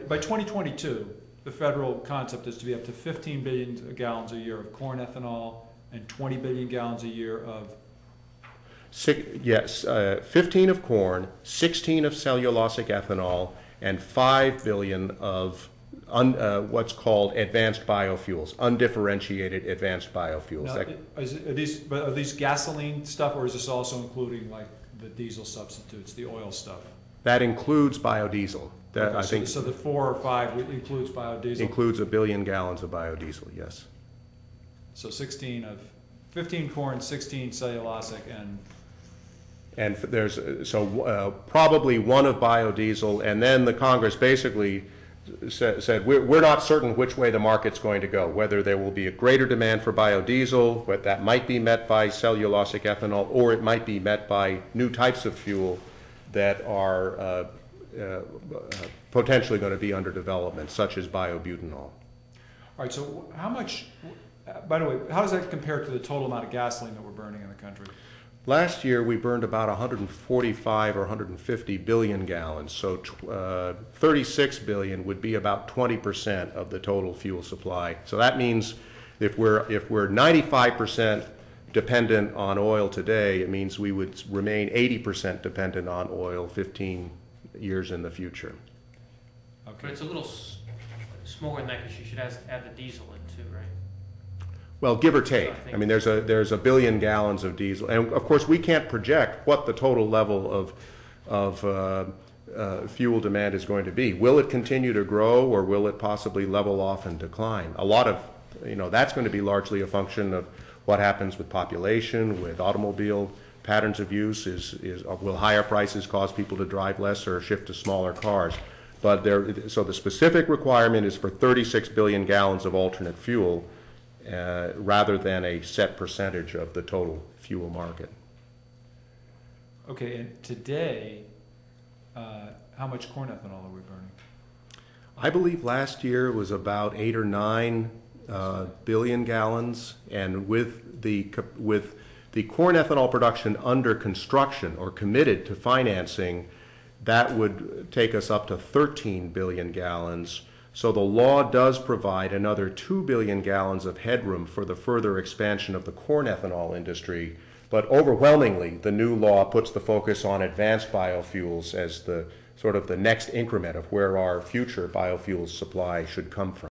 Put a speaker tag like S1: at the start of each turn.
S1: by 2022, the federal concept is to be up to 15 billion gallons a year of corn ethanol and 20 billion gallons a year of
S2: 15 of corn, 16 of cellulosic ethanol, and 5 billion of what's called advanced biofuels, undifferentiated advanced biofuels.
S1: Now, are these gasoline stuff, or is this also including like the diesel substitutes, the oil stuff?
S2: That includes biodiesel.
S1: Okay, I think so. The 4 or 5 includes biodiesel.
S2: Includes 1 billion gallons of biodiesel. Yes.
S1: So 15 corn, 16 cellulosic,
S2: and there's probably 1 of biodiesel, and then the Congress basically said we're not certain which way the market's going to go, whether there will be a greater demand for biodiesel, but that might be met by cellulosic ethanol, or it might be met by new types of fuel that are potentially going to be under development, such as biobutanol.
S1: All right, so how much, by the way, how does that compare to the total amount of gasoline that we're burning in the country?
S2: Last year, we burned about 145 or 150 billion gallons, so 36 billion would be about 20% of the total fuel supply. So that means if we're 95% dependent on oil today, it means we would remain 80% dependent on oil 15 years in the future.
S3: Okay. But it's a little smaller than that because you should add the diesel in too, right?
S2: Well, give or take. I mean, there's a billion gallons of diesel, and of course we can't project what the total level of fuel demand is going to be. Will it continue to grow, or will it possibly level off and decline? A lot of, that's going to be largely a function of what happens with population, with automobile patterns of use. Will higher prices cause people to drive less or shift to smaller cars? But so the specific requirement is for 36 billion gallons of alternate fuel, rather than a set percentage of the total fuel market.
S1: Okay, and today, how much corn ethanol are we burning?
S2: I believe last year was about 8 or 9 billion gallons, and with the corn ethanol production under construction or committed to financing, that would take us up to 13 billion gallons. So the law does provide another 2 billion gallons of headroom for the further expansion of the corn ethanol industry, but overwhelmingly the new law puts the focus on advanced biofuels as the sort of the next increment of where our future biofuels supply should come from.